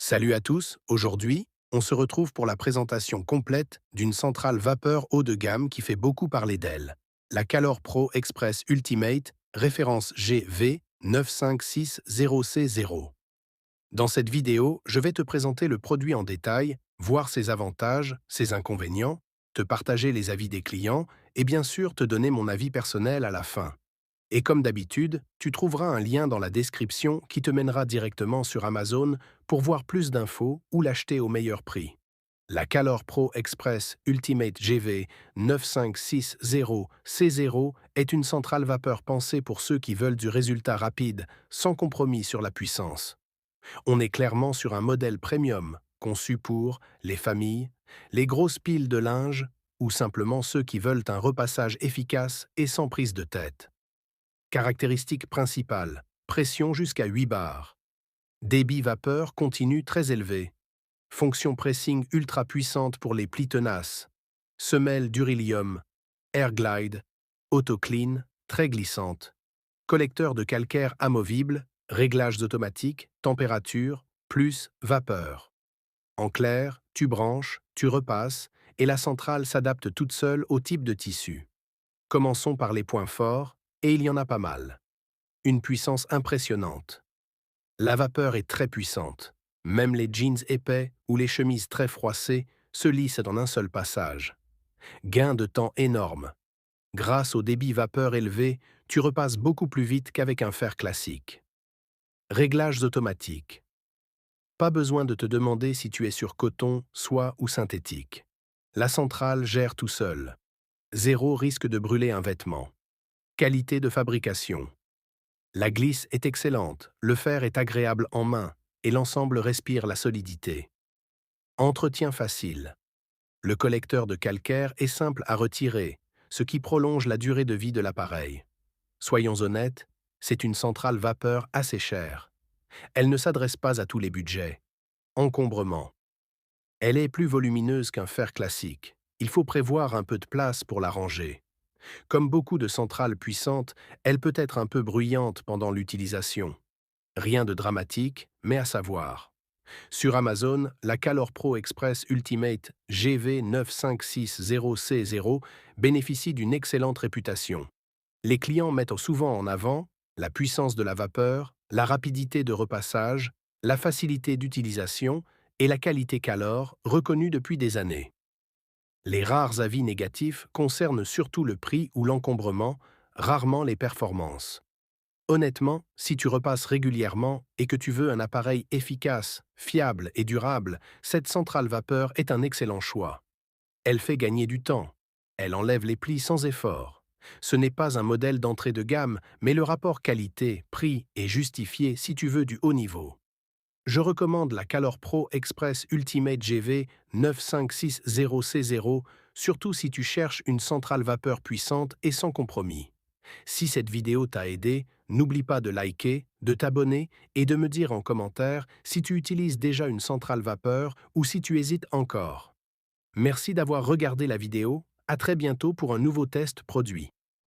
Salut à tous, aujourd'hui, on se retrouve pour la présentation complète d'une centrale vapeur haut de gamme qui fait beaucoup parler d'elle. La Calor Pro Express Ultimate, référence GV 9560C0. Dans cette vidéo, je vais te présenter le produit en détail, voir ses avantages, ses inconvénients, te partager les avis des clients et bien sûr te donner mon avis personnel à la fin. Et comme d'habitude, tu trouveras un lien dans la description qui te mènera directement sur Amazon pour voir plus d'infos ou l'acheter au meilleur prix. La Calor Pro Express Ultimate GV 9560C0 est une centrale vapeur pensée pour ceux qui veulent du résultat rapide, sans compromis sur la puissance. On est clairement sur un modèle premium, conçu pour les familles, les grosses piles de linge ou simplement ceux qui veulent un repassage efficace et sans prise de tête. Caractéristiques principales: pression jusqu'à 8 bars. Débit vapeur continu très élevé. Fonction pressing ultra puissante pour les plis tenaces. Semelle Durilium. Airglide. Auto-clean, très glissante. Collecteur de calcaire amovible. Réglages automatiques, température, plus vapeur. En clair, tu branches, tu repasses, et la centrale s'adapte toute seule au type de tissu. Commençons par les points forts, et il y en a pas mal. Une puissance impressionnante. La vapeur est très puissante. Même les jeans épais ou les chemises très froissées se lissent en un seul passage. Gain de temps énorme. Grâce au débit vapeur élevé, tu repasses beaucoup plus vite qu'avec un fer classique. Réglages automatiques. Pas besoin de te demander si tu es sur coton, soie ou synthétique. La centrale gère tout seul. Zéro risque de brûler un vêtement. Qualité de fabrication. La glisse est excellente, le fer est agréable en main et l'ensemble respire la solidité. Entretien facile. Le collecteur de calcaire est simple à retirer, ce qui prolonge la durée de vie de l'appareil. Soyons honnêtes, c'est une centrale vapeur assez chère. Elle ne s'adresse pas à tous les budgets. Encombrement. Elle est plus volumineuse qu'un fer classique. Il faut prévoir un peu de place pour la ranger. Comme beaucoup de centrales puissantes, elle peut être un peu bruyante pendant l'utilisation. Rien de dramatique, mais à savoir. Sur Amazon, la Calor Pro Express Ultimate GV 9560C0 bénéficie d'une excellente réputation. Les clients mettent souvent en avant la puissance de la vapeur, la rapidité de repassage, la facilité d'utilisation et la qualité Calor reconnue depuis des années. Les rares avis négatifs concernent surtout le prix ou l'encombrement, rarement les performances. Honnêtement, si tu repasses régulièrement et que tu veux un appareil efficace, fiable et durable, cette centrale vapeur est un excellent choix. Elle fait gagner du temps. Elle enlève les plis sans effort. Ce n'est pas un modèle d'entrée de gamme, mais le rapport qualité-prix est justifié si tu veux du haut niveau. Je recommande la Calor Pro Express Ultimate GV 9560C0, surtout si tu cherches une centrale vapeur puissante et sans compromis. Si cette vidéo t'a aidé, n'oublie pas de liker, de t'abonner et de me dire en commentaire si tu utilises déjà une centrale vapeur ou si tu hésites encore. Merci d'avoir regardé la vidéo, à très bientôt pour un nouveau test produit.